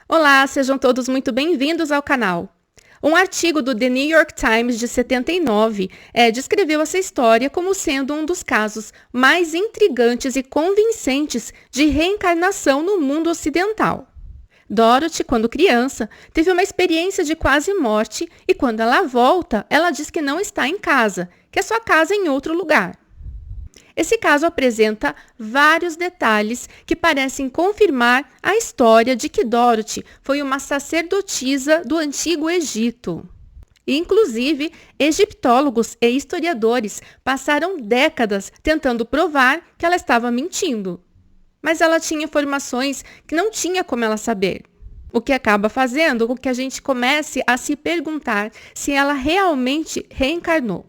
Olá, sejam todos muito bem-vindos ao canal. Um artigo do The New York Times de 79 descreveu essa história como sendo um dos casos mais intrigantes e convincentes de reencarnação no mundo ocidental. Dorothy, quando criança, teve uma experiência de quase morte e quando ela volta, ela diz que não está em casa, que é sua casa em outro lugar. Esse caso apresenta vários detalhes que parecem confirmar a história de que Dorothy foi uma sacerdotisa do Antigo Egito. Inclusive, egiptólogos e historiadores passaram décadas tentando provar que ela estava mentindo. Mas ela tinha informações que não tinha como ela saber. O que acaba fazendo com que a gente comece a se perguntar se ela realmente reencarnou.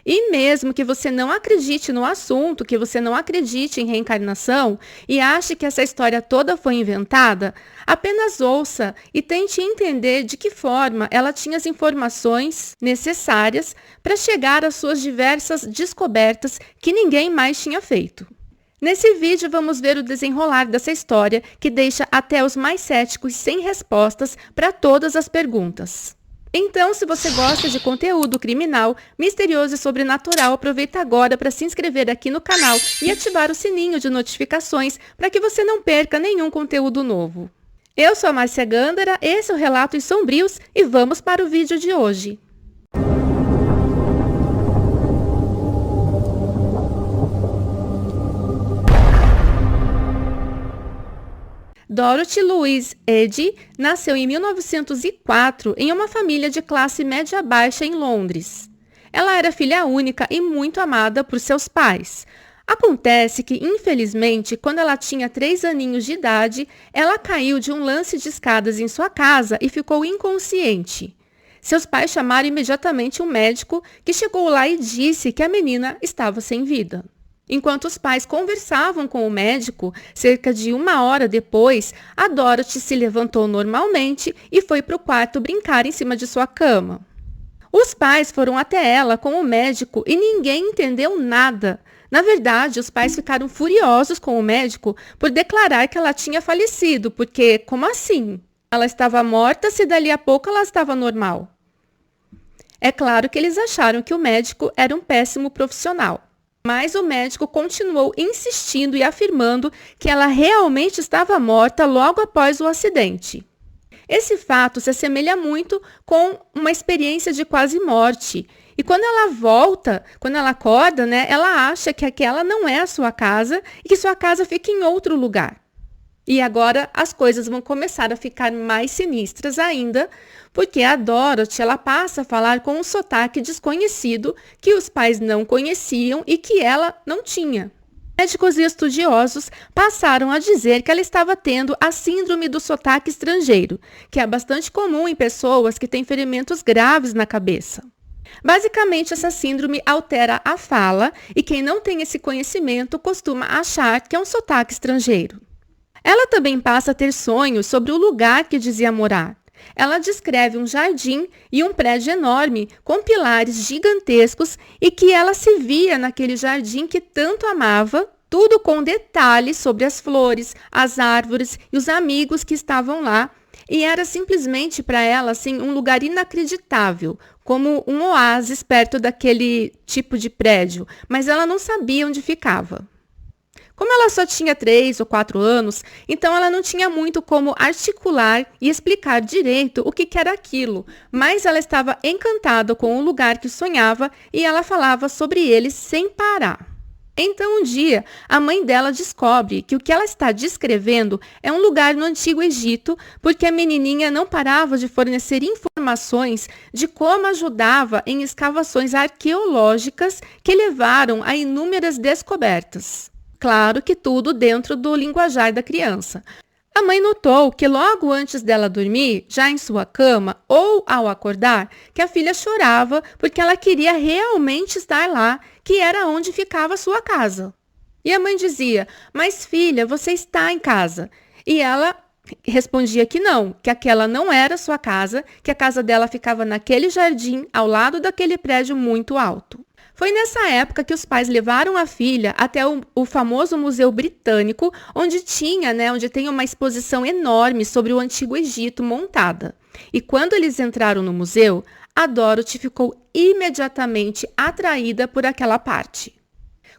E mesmo que você não acredite no assunto, que você não acredite em reencarnação e ache que essa história toda foi inventada, apenas ouça e tente entender de que forma ela tinha as informações necessárias para chegar às suas diversas descobertas que ninguém mais tinha feito. Nesse vídeo vamos ver o desenrolar dessa história que deixa até os mais céticos sem respostas para todas as perguntas. Então, se você gosta de conteúdo criminal, misterioso e sobrenatural, aproveita agora para se inscrever aqui no canal e ativar o sininho de notificações para que você não perca nenhum conteúdo novo. Eu sou a Márcia Gândara, esse é o Relatos Sombrios e vamos para o vídeo de hoje. Dorothy Louise Eddy nasceu em 1904 em uma família de classe média-baixa em Londres. Ela era filha única e muito amada por seus pais. Acontece que, infelizmente, quando ela tinha 3 aninhos de idade, ela caiu de um lance de escadas em sua casa e ficou inconsciente. Seus pais chamaram imediatamente um médico que chegou lá e disse que a menina estava sem vida. Enquanto os pais conversavam com o médico, cerca de 1 hora depois, a Dorothy se levantou normalmente e foi para o quarto brincar em cima de sua cama. Os pais foram até ela com o médico e ninguém entendeu nada. Na verdade, os pais ficaram furiosos com o médico por declarar que ela tinha falecido, porque, como assim? Ela estava morta se dali a pouco ela estava normal. É claro que eles acharam que o médico era um péssimo profissional. Mas o médico continuou insistindo e afirmando que ela realmente estava morta logo após o acidente. Esse fato se assemelha muito com uma experiência de quase morte. E quando ela volta, quando ela acorda, ela acha que aquela não é a sua casa e que sua casa fica em outro lugar. E agora as coisas vão começar a ficar mais sinistras ainda, porque a Dorothy ela passa a falar com um sotaque desconhecido que os pais não conheciam e que ela não tinha. Médicos e estudiosos passaram a dizer que ela estava tendo a síndrome do sotaque estrangeiro, que é bastante comum em pessoas que têm ferimentos graves na cabeça. Basicamente, essa síndrome altera a fala e quem não tem esse conhecimento costuma achar que é um sotaque estrangeiro. Ela também passa a ter sonhos sobre o lugar que dizia morar. Ela descreve um jardim e um prédio enorme com pilares gigantescos e que ela se via naquele jardim que tanto amava, tudo com detalhes sobre as flores, as árvores e os amigos que estavam lá. E era simplesmente para ela assim, um lugar inacreditável, como um oásis perto daquele tipo de prédio, mas ela não sabia onde ficava. Como ela só tinha 3 ou 4 anos, então ela não tinha muito como articular e explicar direito o que era aquilo, mas ela estava encantada com o lugar que sonhava e ela falava sobre ele sem parar. Então, um dia, a mãe dela descobre que o que ela está descrevendo é um lugar no Antigo Egito, porque a menininha não parava de fornecer informações de como ajudava em escavações arqueológicas que levaram a inúmeras descobertas. Claro que tudo dentro do linguajar da criança. A mãe notou que logo antes dela dormir, já em sua cama ou ao acordar, que a filha chorava porque ela queria realmente estar lá, que era onde ficava a sua casa. E a mãe dizia, mas filha, você está em casa. E ela respondia que não, que aquela não era sua casa, que a casa dela ficava naquele jardim, ao lado daquele prédio muito alto. Foi nessa época que os pais levaram a filha até o famoso Museu Britânico, onde tem uma exposição enorme sobre o Antigo Egito montada. E quando eles entraram no museu, a Dorothy ficou imediatamente atraída por aquela parte.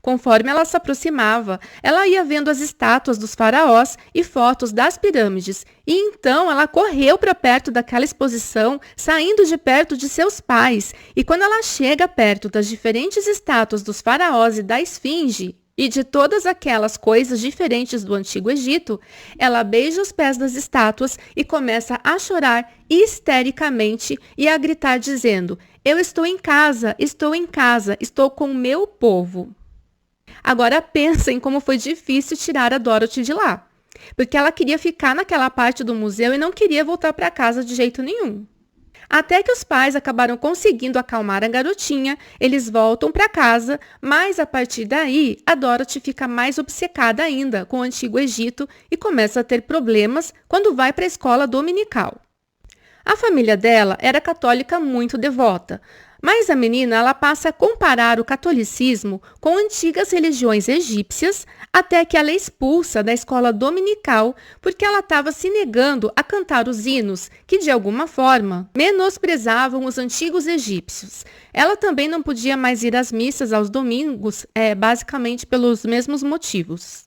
Conforme ela se aproximava, ela ia vendo as estátuas dos faraós e fotos das pirâmides, e então ela correu para perto daquela exposição, saindo de perto de seus pais, e quando ela chega perto das diferentes estátuas dos faraós e da esfinge, e de todas aquelas coisas diferentes do Antigo Egito, ela beija os pés das estátuas e começa a chorar histericamente e a gritar dizendo: "Eu estou em casa, estou com o meu povo." Agora pensem como foi difícil tirar a Dorothy de lá, porque ela queria ficar naquela parte do museu e não queria voltar para casa de jeito nenhum. Até que os pais acabaram conseguindo acalmar a garotinha, eles voltam para casa, mas a partir daí a Dorothy fica mais obcecada ainda com o Antigo Egito e começa a ter problemas quando vai para a escola dominical. A família dela era católica muito devota, mas a menina ela passa a comparar o catolicismo com antigas religiões egípcias até que ela é expulsa da escola dominical porque ela estava se negando a cantar os hinos que, de alguma forma, menosprezavam os antigos egípcios. Ela também não podia mais ir às missas aos domingos, basicamente pelos mesmos motivos.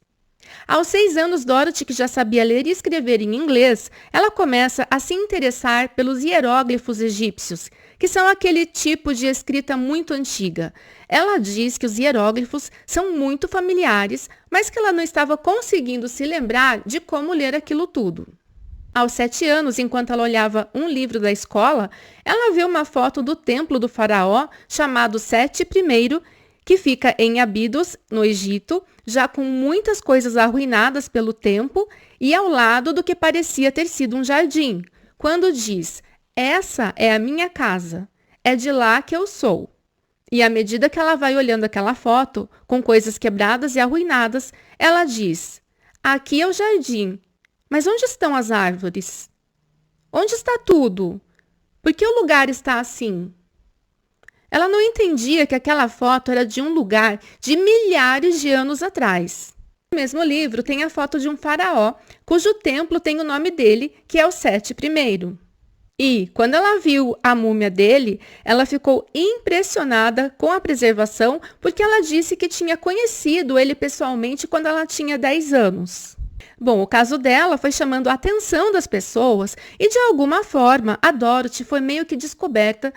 Aos 6 anos, Dorothy, que já sabia ler e escrever em inglês, ela começa a se interessar pelos hieróglifos egípcios, que são aquele tipo de escrita muito antiga. Ela diz que os hieróglifos são muito familiares, mas que ela não estava conseguindo se lembrar de como ler aquilo tudo. Aos 7 anos, enquanto ela olhava um livro da escola, ela viu uma foto do templo do faraó chamado Sete I, que fica em Abidos, no Egito, já com muitas coisas arruinadas pelo tempo e ao lado do que parecia ter sido um jardim, quando diz: "Essa é a minha casa, é de lá que eu sou." E à medida que ela vai olhando aquela foto, com coisas quebradas e arruinadas, ela diz: "Aqui é o jardim, mas onde estão as árvores? Onde está tudo? Por que o lugar está assim?" Ela não entendia que aquela foto era de um lugar de milhares de anos atrás. No mesmo livro tem a foto de um faraó, cujo templo tem o nome dele, que é o Sete I. E, quando ela viu a múmia dele, ela ficou impressionada com a preservação, porque ela disse que tinha conhecido ele pessoalmente quando ela tinha 10 anos. Bom, o caso dela foi chamando a atenção das pessoas e, de alguma forma, a Dorothy foi meio que descoberta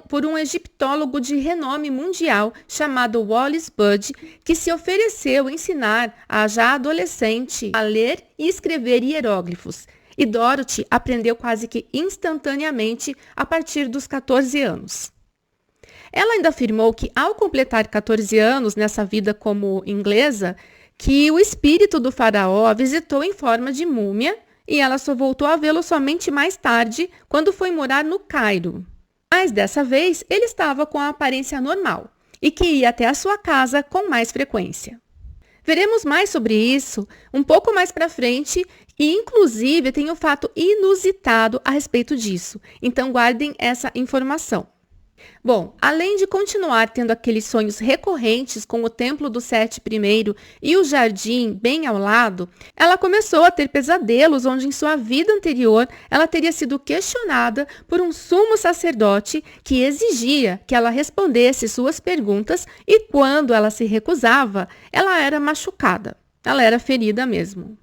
por um egiptólogo de renome mundial chamado Wallis Budge, que se ofereceu ensinar a já adolescente a ler e escrever hieróglifos. E Dorothy aprendeu quase que instantaneamente a partir dos 14 anos. Ela ainda afirmou que, ao completar 14 anos nessa vida como inglesa, que o espírito do faraó a visitou em forma de múmia e ela só voltou a vê-lo somente mais tarde, quando foi morar no Cairo. Mas dessa vez ele estava com a aparência normal e que ia até a sua casa com mais frequência. Veremos mais sobre isso um pouco mais para frente e, inclusive, tem um fato inusitado a respeito disso. Então, guardem essa informação. Bom, além de continuar tendo aqueles sonhos recorrentes com o templo do Sete I e o jardim bem ao lado, ela começou a ter pesadelos onde em sua vida anterior ela teria sido questionada por um sumo sacerdote que exigia que ela respondesse suas perguntas e quando ela se recusava, ela era machucada. Ela era ferida mesmo.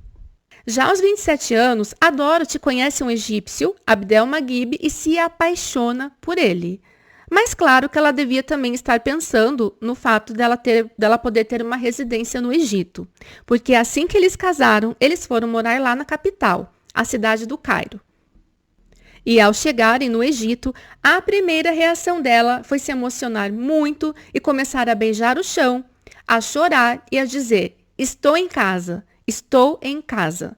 Já aos 27 anos, a Dorothy conhece um egípcio, Abdel-Magib, e se apaixona por ele. Mas claro que ela devia também estar pensando no fato dela poder ter uma residência no Egito, porque assim que eles casaram, eles foram morar lá na capital, a cidade do Cairo. E ao chegarem no Egito, a primeira reação dela foi se emocionar muito e começar a beijar o chão, a chorar e a dizer: "Estou em casa, estou em casa."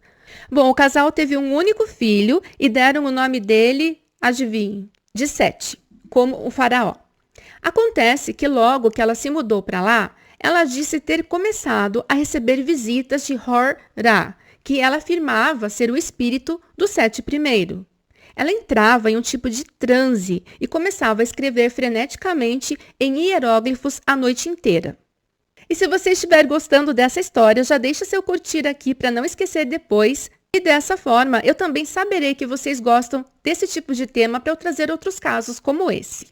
Bom, o casal teve um único filho e deram o nome dele, adivinhe, de Sete, como o faraó. Acontece que logo que ela se mudou para lá, ela disse ter começado a receber visitas de Hor-Ra, que ela afirmava ser o espírito do Sete I. Ela entrava em um tipo de transe e começava a escrever freneticamente em hieróglifos a noite inteira. E se você estiver gostando dessa história, já deixa seu curtir aqui para não esquecer depois. E dessa forma, eu também saberei que vocês gostam desse tipo de tema para eu trazer outros casos como esse.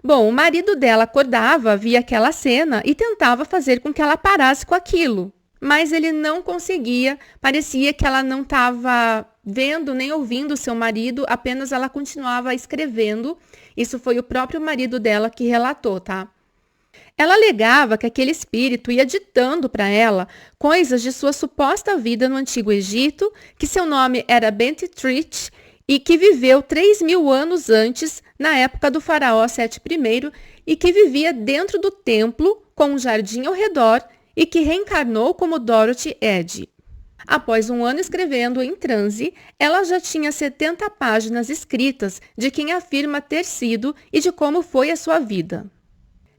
Bom, o marido dela acordava, via aquela cena e tentava fazer com que ela parasse com aquilo. Mas ele não conseguia, parecia que ela não estava vendo nem ouvindo seu marido, apenas ela continuava escrevendo. Isso foi o próprio marido dela que relatou, tá? Ela alegava que aquele espírito ia ditando para ela coisas de sua suposta vida no Antigo Egito, que seu nome era Bent-Trit e que viveu 3.000 anos antes, na época do faraó Sete I, e que vivia dentro do templo, com um jardim ao redor, e que reencarnou como Dorothy Eddy. Após um ano escrevendo em transe, ela já tinha 70 páginas escritas de quem afirma ter sido e de como foi a sua vida.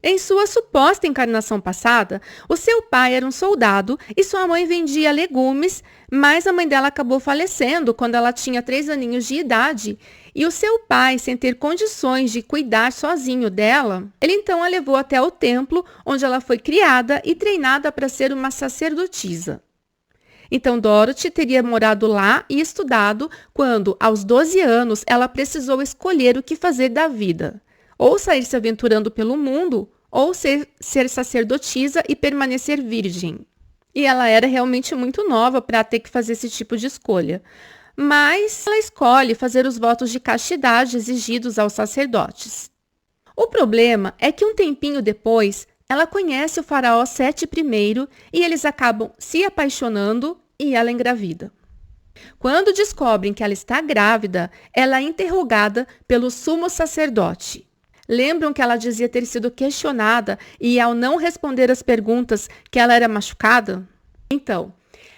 Em sua suposta encarnação passada, o seu pai era um soldado e sua mãe vendia legumes, mas a mãe dela acabou falecendo quando ela tinha 3 aninhos de idade. E o seu pai, sem ter condições de cuidar sozinho dela, ele então a levou até o templo, onde ela foi criada e treinada para ser uma sacerdotisa. Então, Dorothy teria morado lá e estudado quando, aos 12 anos, ela precisou escolher o que fazer da vida. Ou sair se aventurando pelo mundo, ou ser sacerdotisa e permanecer virgem. E ela era realmente muito nova para ter que fazer esse tipo de escolha. Mas ela escolhe fazer os votos de castidade exigidos aos sacerdotes. O problema é que um tempinho depois, ela conhece o faraó Sete I e eles acabam se apaixonando e ela engravida. Quando descobrem que ela está grávida, ela é interrogada pelo sumo sacerdote. Lembram que ela dizia ter sido questionada e, ao não responder as perguntas, que ela era machucada? Então,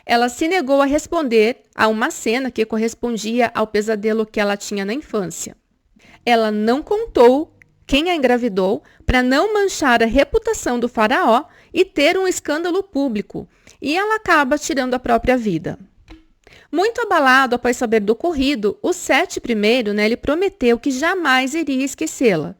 ela se negou a responder a uma cena que correspondia ao pesadelo que ela tinha na infância. Ela não contou quem a engravidou para não manchar a reputação do faraó e ter um escândalo público, e ela acaba tirando a própria vida. Muito abalado após saber do ocorrido, o Sete I, ele prometeu que jamais iria esquecê-la.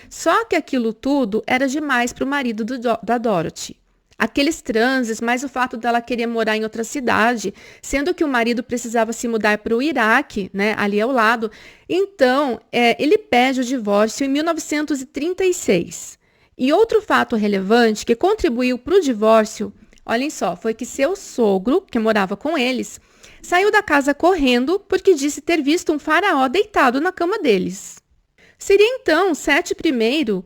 Só que aquilo tudo era demais para o marido da Dorothy. Aqueles transes, mais o fato dela querer morar em outra cidade, sendo que o marido precisava se mudar para o Iraque, né, ali ao lado. Então, ele pede o divórcio em 1936. E outro fato relevante que contribuiu para o divórcio, olhem só, foi que seu sogro, que morava com eles, saiu da casa correndo porque disse ter visto um faraó deitado na cama deles. Seria então Sete I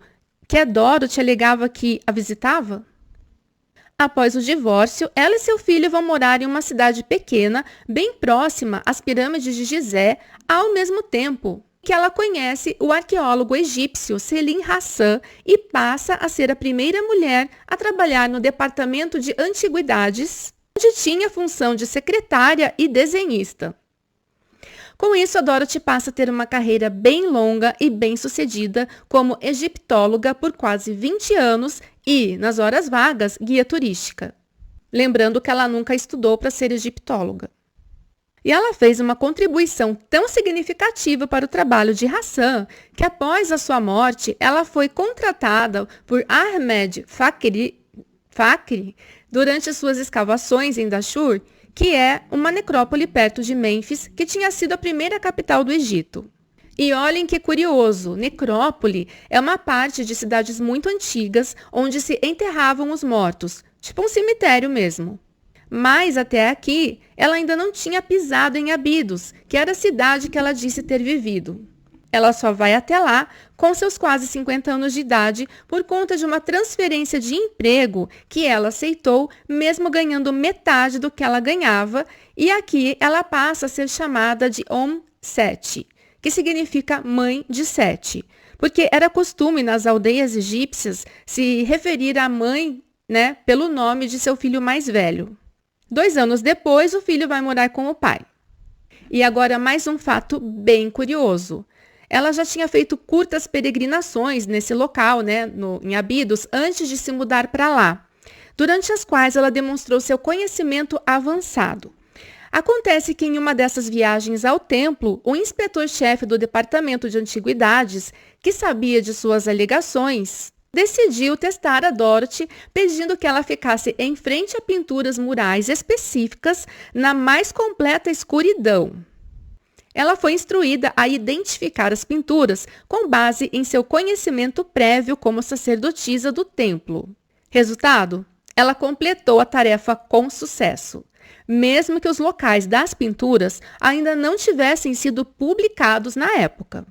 que a Dorothy alegava que a visitava? Após o divórcio, ela e seu filho vão morar em uma cidade pequena, bem próxima às pirâmides de Gizé, ao mesmo tempo que ela conhece o arqueólogo egípcio Selim Hassan e passa a ser a primeira mulher a trabalhar no departamento de antiguidades, onde tinha a função de secretária e desenhista. Com isso, a Dorothy passa a ter uma carreira bem longa e bem-sucedida como egiptóloga por quase 20 anos e, nas horas vagas, guia turística. Lembrando que ela nunca estudou para ser egiptóloga. E ela fez uma contribuição tão significativa para o trabalho de Hassan que, após a sua morte, ela foi contratada por Ahmed Fakri durante as suas escavações em Dashur, que é uma necrópole perto de Mênfis, que tinha sido a primeira capital do Egito. E olhem que curioso, necrópole é uma parte de cidades muito antigas onde se enterravam os mortos, tipo um cemitério mesmo. Mas até aqui, ela ainda não tinha pisado em Abidos, que era a cidade que ela disse ter vivido. Ela só vai até lá com seus quase 50 anos de idade por conta de uma transferência de emprego que ela aceitou, mesmo ganhando metade do que ela ganhava, e aqui ela passa a ser chamada de Seti, que significa mãe de Sete, porque era costume nas aldeias egípcias se referir à mãe, né, pelo nome de seu filho mais velho. 2 anos depois, o filho vai morar com o pai. E agora mais um fato bem curioso. Ela já tinha feito curtas peregrinações nesse local, né, em Abidos, antes de se mudar para lá, durante as quais ela demonstrou seu conhecimento avançado. Acontece que em uma dessas viagens ao templo, o inspetor-chefe do Departamento de Antiguidades, que sabia de suas alegações, decidiu testar a Dorothy, pedindo que ela ficasse em frente a pinturas murais específicas na mais completa escuridão. Ela foi instruída a identificar as pinturas com base em seu conhecimento prévio como sacerdotisa do templo. Resultado? Ela completou a tarefa com sucesso, mesmo que os locais das pinturas ainda não tivessem sido publicados na época.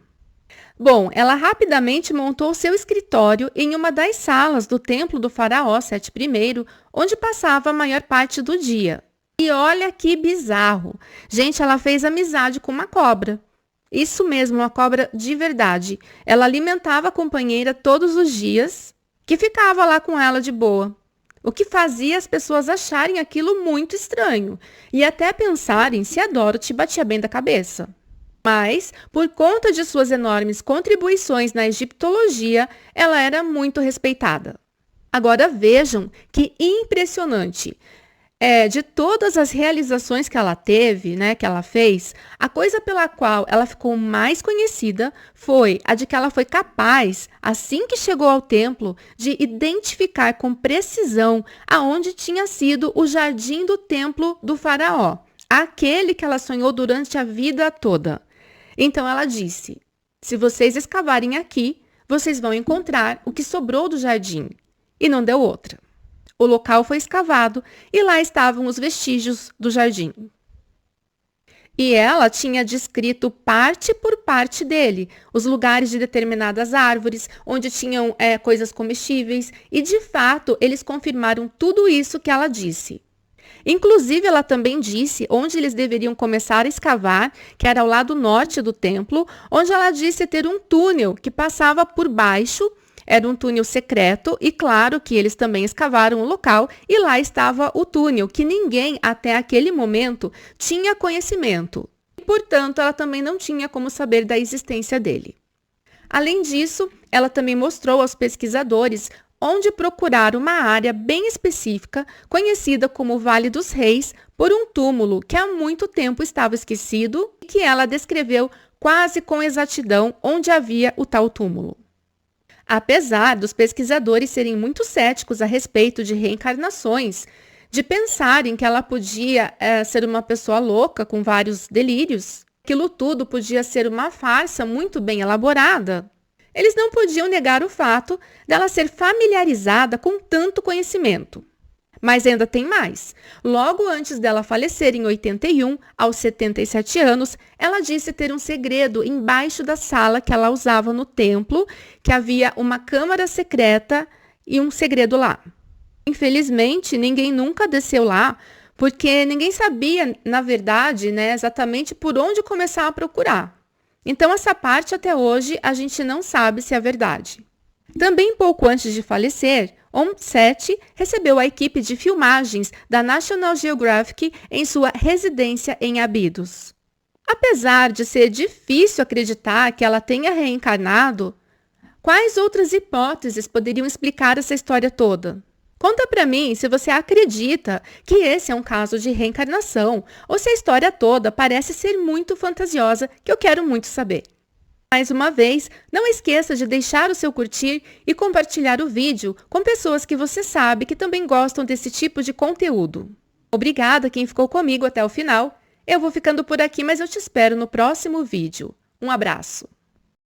Bom, ela rapidamente montou seu escritório em uma das salas do templo do faraó Sete I, onde passava a maior parte do dia. E olha que bizarro! Gente, ela fez amizade com uma cobra. Isso mesmo, uma cobra de verdade. Ela alimentava a companheira todos os dias, que ficava lá com ela de boa. O que fazia as pessoas acharem aquilo muito estranho e até pensarem se a Dorothy batia bem da cabeça. Mas, por conta de suas enormes contribuições na egiptologia, ela era muito respeitada. Agora vejam que impressionante! De todas as realizações que ela teve, que ela fez, a coisa pela qual ela ficou mais conhecida foi a de que ela foi capaz, assim que chegou ao templo, de identificar com precisão aonde tinha sido o jardim do templo do faraó, aquele que ela sonhou durante a vida toda. Então ela disse: se vocês escavarem aqui, vocês vão encontrar o que sobrou do jardim. E não deu outra. O local foi escavado e lá estavam os vestígios do jardim. E ela tinha descrito parte por parte dele, os lugares de determinadas árvores, onde tinham coisas comestíveis, e de fato eles confirmaram tudo isso que ela disse. Inclusive, ela também disse onde eles deveriam começar a escavar, que era ao lado norte do templo, onde ela disse ter um túnel que passava por baixo. Era um túnel secreto e claro que eles também escavaram o local e lá estava o túnel, que ninguém até aquele momento tinha conhecimento. E, portanto, ela também não tinha como saber da existência dele. Além disso, ela também mostrou aos pesquisadores onde procurar uma área bem específica, conhecida como Vale dos Reis, por um túmulo que há muito tempo estava esquecido e que ela descreveu quase com exatidão onde havia o tal túmulo. Apesar dos pesquisadores serem muito céticos a respeito de reencarnações, de pensarem que ela podia ser uma pessoa louca com vários delírios, aquilo tudo podia ser uma farsa muito bem elaborada, eles não podiam negar o fato dela ser familiarizada com tanto conhecimento. Mas ainda tem mais. Logo antes dela falecer em 81, aos 77 anos, ela disse ter um segredo embaixo da sala que ela usava no templo, que havia uma câmara secreta e um segredo lá. Infelizmente, ninguém nunca desceu lá, porque ninguém sabia, na verdade, exatamente por onde começar a procurar. Então, essa parte até hoje a gente não sabe se é verdade. Também pouco antes de falecer, Sete recebeu a equipe de filmagens da National Geographic em sua residência em Abidos. Apesar de ser difícil acreditar que ela tenha reencarnado, quais outras hipóteses poderiam explicar essa história toda? Conta pra mim se você acredita que esse é um caso de reencarnação ou se a história toda parece ser muito fantasiosa, que eu quero muito saber. Mais uma vez, não esqueça de deixar o seu curtir e compartilhar o vídeo com pessoas que você sabe que também gostam desse tipo de conteúdo. Obrigada quem ficou comigo até o final. Eu vou ficando por aqui, mas eu te espero no próximo vídeo. Um abraço!